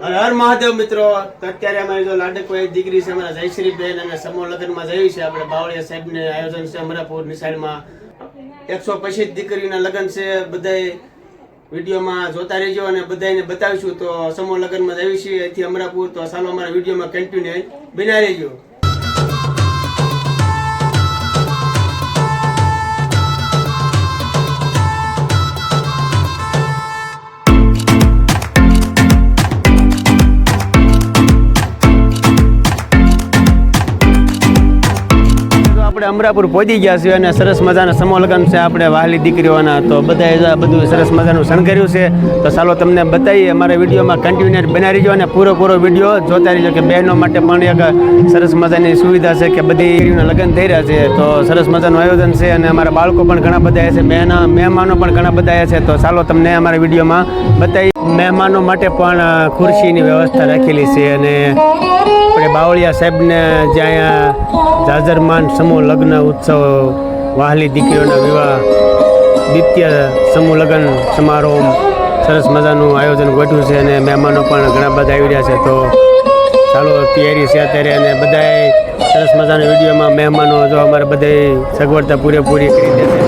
હર મહાદેવ મિત્રો, અત્યારે અમારી જો લાડકભાઈ દીકરી છે અમારા જયશ્રીબેન અને સમૂહ લગ્નમાં જઈ છે આપણે બાવળિયા સાહેબને આયોજન છે અમરાપુર નિશાળમાં 125 દીકરીના લગ્ન છે। બધાય વિડીયોમાં જોતા રહેજો અને બધાને બતાવીશું તો સમૂહ લગ્નમાં જઈ છે અહીંથી અમરાપુર। તો ચાલો અમારા વિડીયોમાં કન્ટિન્યુ બના રહેજો। આપણે અમરાપુર પહોંચી ગયા છીએ અને સરસ મજાના સમૂહ લગ્ન છે આપણે વહાલી દીકરીઓના। તો બધાએ બધું સરસ મજાનું શણગાર્યું છે। તો ચાલો તમને બતાવીએ અમારા વિડીયોમાં કન્ટિન્યુ બનાવી રહીજો અને પૂરો વિડીયો જોતા રહીજો કે બહેનો માટે પણ એક સરસ મજાની સુવિધા છે કે બધી દીકરીઓના લગ્ન થઈ રહ્યા છે। તો સરસ મજાનું આયોજન છે અને અમારા બાળકો પણ ઘણા બધા છે, મહેમાનો પણ ઘણા બધા છે। તો ચાલો તમને અમારા વિડીયોમાં બતાવી। મહેમાનો માટે પણ ખુરશીની વ્યવસ્થા રાખેલી છે અને આપણે બાવળિયા સાહેબને જ્યાં જાજરમાન સમૂહ લગ્ન ઉત્સવ વહાલી દીકરીઓના વિવાહ દ્વિતીય સમૂહ લગ્ન સમારોહ સરસ મજાનું આયોજન ગોઠવ્યું છે અને મહેમાનો પણ ઘણા બધા આવી રહ્યા છે। તો ચાલો તૈયારી છે અત્યારે અને બધાએ સરસ મજાના વિડીયોમાં મહેમાનો જો અમારે બધાએ સગવડતા પૂરેપૂરી કરી દેશે।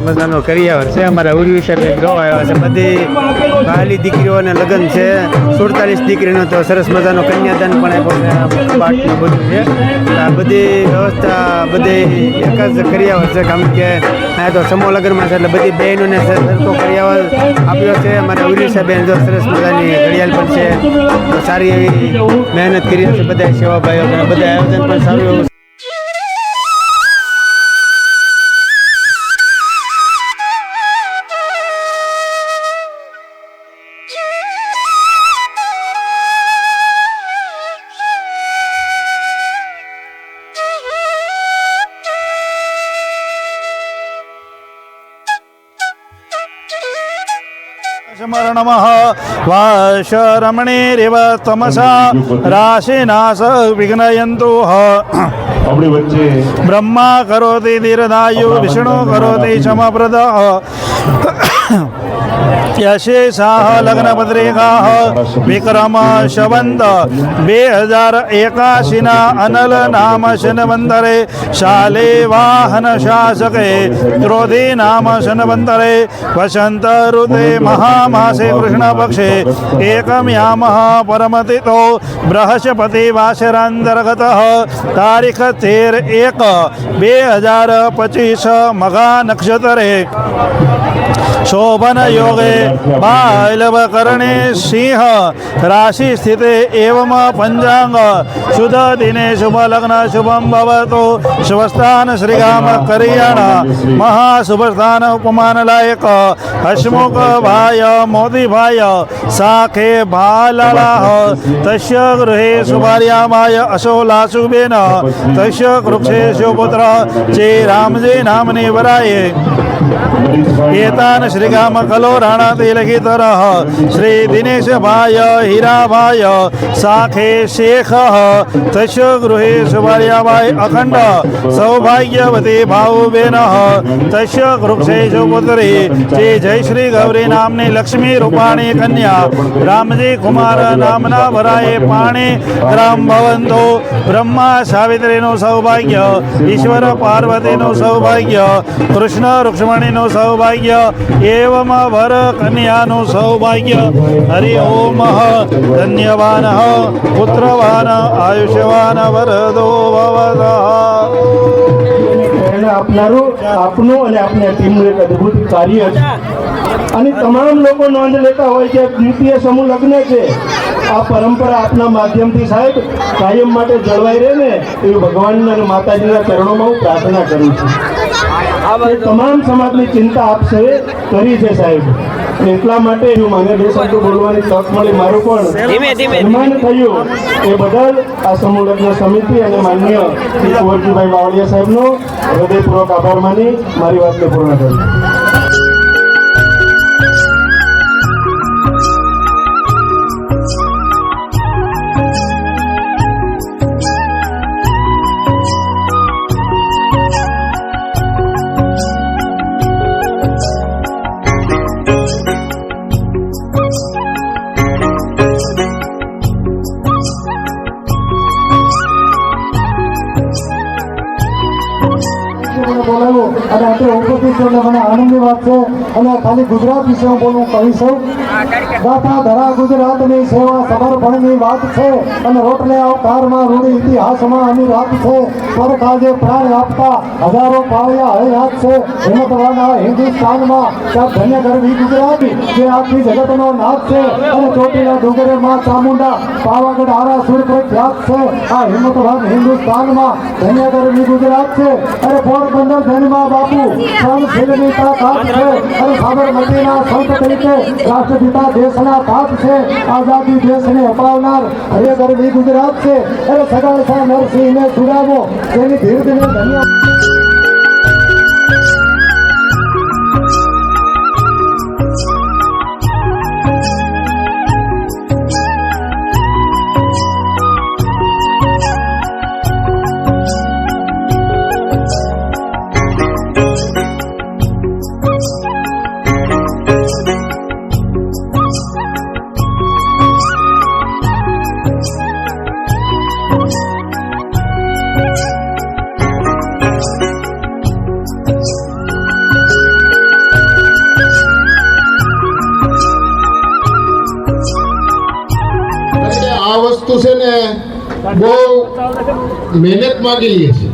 મજાનો કરિયાવર છે અમારા ઉર્વી સાહેબ જોવા આવ્યા છે। બધી વહાલી દીકરીઓને લગ્ન છે 47 દીકરીનો। તો સરસ મજાનો કન્યાદાન પણ આપ્યો છે, પાઠનું બધું છે। આ બધી વ્યવસ્થા બધી એક જ કરિયાવર છે કારણ કે આ તો સમૂહ લગ્નમાં છે એટલે બધી બહેનોને સરખો કરિયાવર આપ્યો છે। અમારા ઉર્વી સાહેબે જો સરસ મજાની ઘડિયાળ પણ છે, તો સારી એવી મહેનત કરી છે બધા સેવાભાઈઓ અને બધા આયોજન પણ સારું એવું नमः वाशरमणेरिव तमसा राशिनाश विघ्नयन्तु ब्रह्मा करोति दीर्घायु विष्णु करोति क्षमप्रद यशेषाः लग्नपत्रिकाः विक्रम शवन्त 2081 अनल नाम शनवन्तरे शाले वाहन शासके क्रोधी नाम शनवन्तरे वसंत ऋते महामासे कृष्णपक्षे एकम्यामः परमतितो बृहस्पति वासरान्तर्गतः तारीख 13/1/2025 मघा नक्षत्रे शोभन योगे बालव कर्णे सिंह राशि स्थिते एवं पंचांग शुभ दिने शुभ लग्न शुभम भवतु शुभस्थान श्रीगाम करियाणा महाशुभ स्थान उपमान लायक हसमुख भाय मोदी भाय साखे भालालाह तस्य गृहे सुभार्यामाय अशोलाशुबेन तस्य वृक्षे शिवपुत्र चे रामजे नामने वराये एतान श्रीगाम कलो राणा तिलकितरः श्री दिनेश भाय हीरा भाय साखे शेख तस्य गृहे सुभार्यामाय अखंड सौभाग्यवती भावबेन तस्य वृक्षे शिवपुत्री चे जय श्री गौरी नामनी लक्ष्मी रूपाणी कन्या रामजी कुमार नामना वराये पाणी ग्राम भवंतो ब्रह्मा सावित्रीનું સૌભાગ્ય ઈશ્વર પાર્વતીનું સૌભાગ્ય કૃષ્ણ રૂક્ષ્મણીનું સૌભાગ્ય એવમ વર કન્યાનું સૌભાગ્ય હરિ ઓમ ધન્યવાન પુત્રવાન આયુષ્યવાન વરદો ભવતઃ. આપનારું આપનું અને આપની ટીમનું એક અદ્ભુત કાર્ય છે અને તમામ લોકો નોંધ લેતા હોય કે દ્વિતીય સમૂહ લગ્ન છે. આ પરંપરા આપના માધ્યમથી સાહેબ કાયમ માટે જળવાઈ રહે ને એવી ભગવાનના અને માતાજીના ચરણોમાં હું પ્રાર્થના કરું છું. એ તમામ સમાજની ચિંતા આપ સૌએ કરી છે સાહેબ. એટલા માટે મને બે શબ્દો બોલવાની તક મળી, મારું પણ સન્માન થયું એ બદલ આ સમૂહ લગ્ન સમિતિ અને માન્ય શ્રી કુંવરજીભાઈ બાવળિયા સાહેબનો હૃદયપૂર્વક આભાર માની મારી વાતને પૂર્ણ કરું. બોલાવ્યું અને અત્યારે ઉપસ્થિત છે એટલે મને આનંદની વાત છે. અને ખાલી ગુજરાત વિશે હું બોલું કહી છું. ગાથા ધરા ગુજરાતની સેવા સમર્પણની વાત છે અને રોટલે અવતારમાં રૂઢી ઇતિહાસમાં અમી રાત છે. પર કાજે પ્રાણ આપતા હજારો પાળ્યા હયાત છે. હિંમતવાના હિન્દુસ્તાનમાં ત્યાં ધન્ય ગરવી ગુજરાતી જે આખી જગતનો નાથ છે. અને ચોટીલા ડુંગરે માં ચામુંડા પાવાગઢ આરાસુર પ્રખ્યાત છે. આ હિંમતવાન હિન્દુસ્તાનમાં ધન્ય ગરવી ગુજરાત છે. અને પોરબંદર ધનમાં બાપુ સહનશીલની તાકાત છે. અને સાબરમતીના સંત તરીકે રાષ્ટ્રપિતા દેશના પાપ છે. આઝાદી દેશને અપાવનાર હરે ગરવી ગુજરાત છે. અને સગાળસા નરસિંહને છુડાવો તેની ધીરજને ધન્ય. વસ્તુ છે ને બહુ મહેનત માંગી લે છે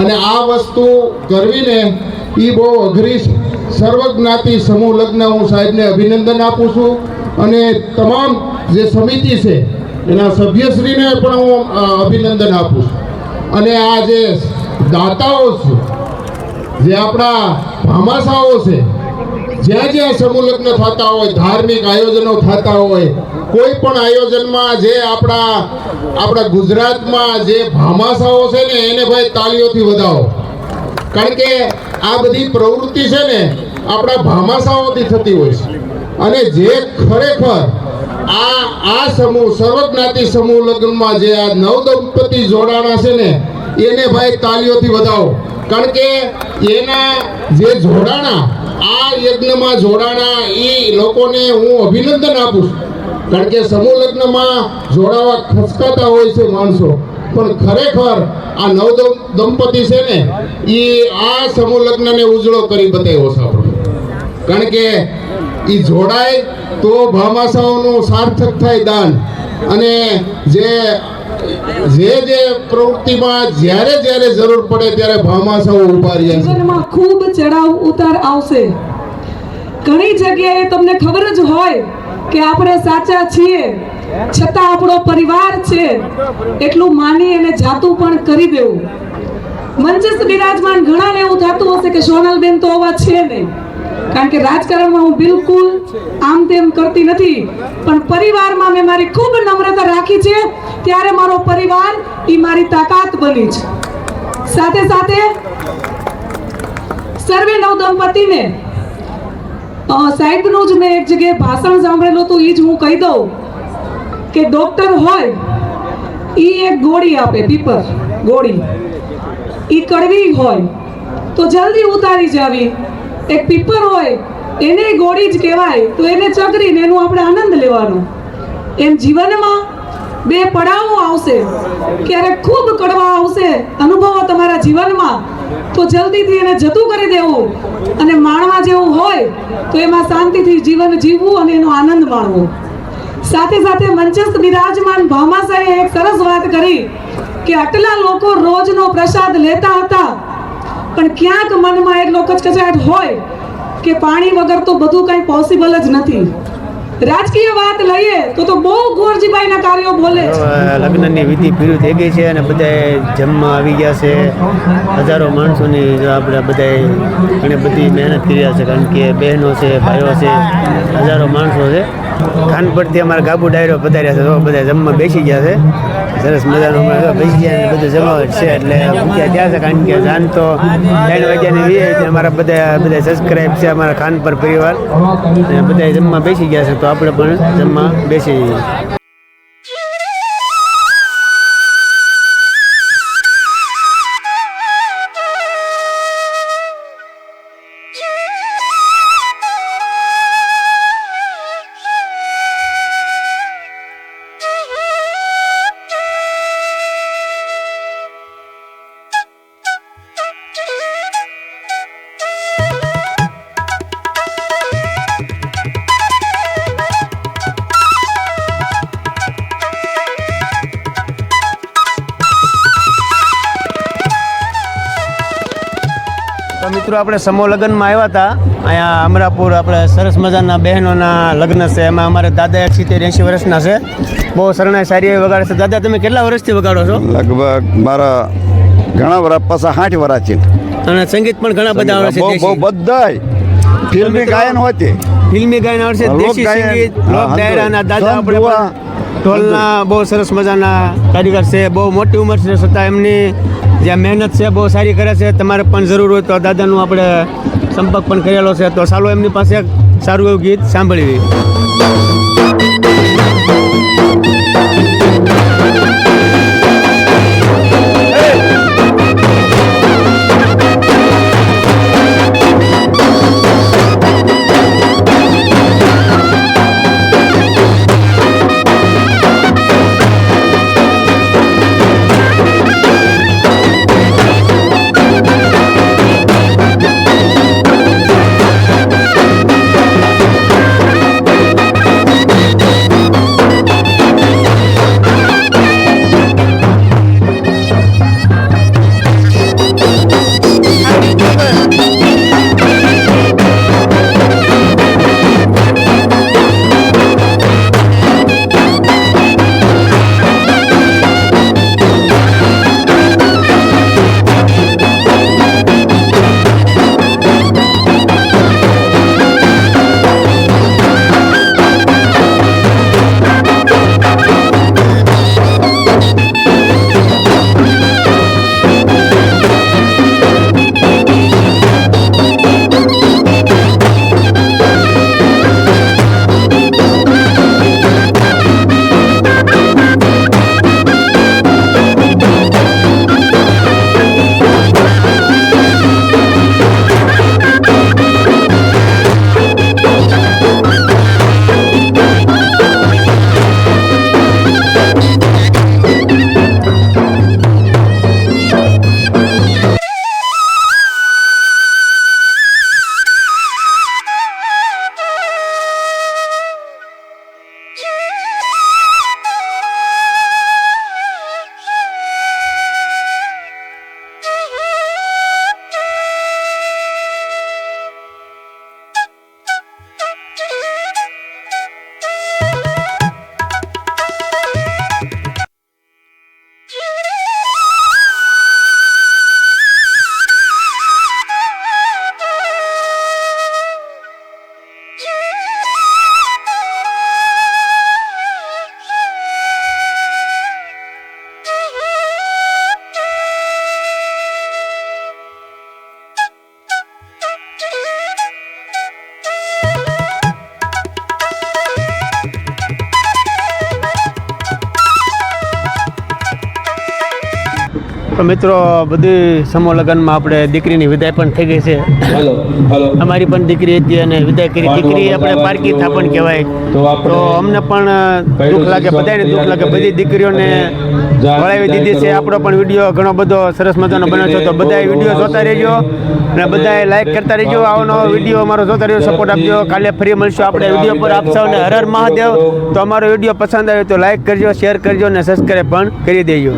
અને આ વસ્તુ કરવી ને એ બહુ અઘરી છે. સર્વજ્ઞાતિ સમૂહ લગ્ન હું સાહેબને અભિનંદન આપું છું અને તમામ જે સમિતિ છે એના સભ્યશ્રીને પણ હું અભિનંદન આપું છું. અને આ જે દાતાઓ છે, જે આપણા ભામાશાઓ છે, જ્યાં જ્યાં સમૂહ લગ્ન થતા હોય, ધાર્મિક આયોજનો થતા હોય, કોઈ પણ આયોજનમાં જે આપણા ગુજરાતમાં જે ભામાશાઓ છે ને એને ભાઈ તાળીઓથી વધાવો. કારણ કે આ બધી પ્રવૃત્તિ છે ને આપણા ભામાશાઓથી થતી હોય છે. અને જે ખરેખર આ સમૂહ સર્વજ્ઞાતિ સમૂહ લગ્નમાં જે આ નવદંપતિ જોડાણા છે ને એને ભાઈ તાળીઓથી વધાવો. કારણ કે એના જે જોડાણા આ યજ્ઞમાં જોડાણા એ લોકોને હું અભિનંદન આપું છું. કારણ કે સમૂહ લગ્નમાં જોડાવા ખચકાતા હોય છે માણસો, પણ ખરેખર આ નવ દંપતી છે ને એ આ સમૂહ લગ્નને ઉજળો કરી બતાવ્યો છે આપણો. કારણ કે એ જોડાય તો ભામાશાઓનું સાર્થક થાય દાન. અને જે પ્રવૃત્તિમાં જ્યારે જરૂર પડે ત્યારે ભામાશાઓ ઉભા રહ્યા છે. ખૂબ ચડાવ ઉતાર આવશે ઘણી જગ્યાએ તમને ખબર જ હોય કે આપણે સાચા છીએ છતાં આપણો પરિવાર છે એટલું માની અને જાતું પણ કરી દેવું. મંચસ્થ બિરાજમાન ઘણાને એવું થતું હશે કે સોનલબેન તો આવા છે નહીં, કારણ કે રાજકારણમાં હું બિલકુલ આમ તેમ કરતી નથી, પણ પરિવારમાં મેં મારી ખૂબ નમ્રતા રાખી છે, ત્યારે મારો પરિવાર એ મારી તાકાત બની છે. સાથે સાથે સર્વે નવદંપતિને સાહેબનું જ મેં એક જગ્યાએ ભાષણ સાંભળેલું હતું, એ જ હું કહી દઉં કે ડોક્ટર હોય એ એક ગોળી આપે, પીપર ગોળી, એ કડવી હોય તો જલ્દી ઉતારી જાવી. એક પીપર હોય એને ગોળી જ કહેવાય, તો એને ચગરીને એનો આપણે આનંદ લેવાનો. એમ જીવનમાં બે પડાવો આવશે, ક્યારેક ખૂબ કડવા આવશે અનુભવો તમારા જીવનમાં, તો જલ્દીથી એને જતું કરી દેવું અને માણવા જેવું હોય તો એમાં શાંતિથી જીવન જીવવું અને એનો આનંદ માણવો. સાથે સાથે મંચસ્થ બિરાજમાન ભામાસાએ એક સરસ વાત કરી કે આટલા લોકો રોજનો પ્રસાદ લેતા હતા, પણ ક્યાંક મનમાં એટલો કચકચાટ હોય કે પાણી વગર તો બધું કંઈ પોસિબલ જ નથી. રાજકીય વાત લઈએ તો બહુ ગોરજીભાઈના કાર્યો બોલે છે. લગ્નની વિધિ પૂરી થઈ ગઈ છે અને બધા જમવા આવી ગયા છે. હજારો માણસોની આપણે બધા ઘણી બધી મહેનત કરી રહ્યા છે, કારણ કે બહેનો છે, ભાઈઓ છે, હજારો માણસો છે. ખાનપટથી અમારા ગાબુ ડાયરો પધાર્યા છે, તો બધા જમવા બેસી ગયા છે. સરસ મજાનું બેસી ગયા બધું જમાવટ છે, એટલે ભૂખ્યા થયા છે, કારણ કે જાન તો 3 વાગ્યાની વીએ છે. અમારા બધા સબસ્ક્રાઈબ છે અમારા ખાનપર પરિવાર, અને બધા જમવા બેસી ગયા છે, તો આપણે પણ જમવા બેસી જઈએ. તો મિત્રો આપણે સમૂહ લગ્નમાં આવ્યા હતા. અહીંયા અમરાપુર આપણે સરસ મજાના બહેનોના લગ્ન છે. એમાં અમારે દાદા 70-80 વર્ષના છે. બહુ શરણાઈ સારી એવી વગાડે છે. દાદા તમે કેટલા વર્ષથી વગાડો છો? લગભગ મારા ઘણા વર્ષ પાછા 60 વર્ષ છે. અને સંગીત પણ ઘણા બધા આવડે છે. બહુ બધાય ફિલ્મી ગાયન હોય, ફિલ્મી ગાયન આવડે છે, દેશી સંગીત, લોક ડાયરાના દાદા આપણે ઢોલના બહુ સરસ મજાના કારીગર છે. બહુ મોટી ઉંમર છે છતાં એમની જે મહેનત છે બહુ સારી કરે છે. તમારે પણ જરૂર હોય તો દાદાનું આપણે સંપર્ક પણ કરેલો છે, તો ચાલો એમની પાસે એક સારું એવું ગીત સાંભળવી. તો મિત્રો બધી સમૂહ લગ્નમાં આપણે દીકરીની વિદાય પણ થઈ ગઈ છે. અમારી પણ દીકરી હતી અને વિદાય કરી. દીકરી આપણે પારકી થાપણ કહેવાય. તો અમને પણ દુઃખ લાગે, બધાને દુઃખ લાગે. બધી દીકરીઓને વળાવી દીધી છે. આપણો પણ વિડીયો ઘણો બધો સરસ મજાનો બન્યો છે. તો બધાએ વિડીયો જોતા રહેજો અને બધાએ લાઈક કરતા રહેજો. આવો નવો વિડીયો અમારો જોતા રહેજો, સપોર્ટ આપજો. કાલે ફરી મળશું આપણે વિડીયો પર. આપ સૌને હર હર મહાદેવ. તો અમારો વિડીયો પસંદ આવ્યો તો લાઈક કરજો, શેર કરજો અને સબસ્ક્રાઈબ પણ કરી દેજો.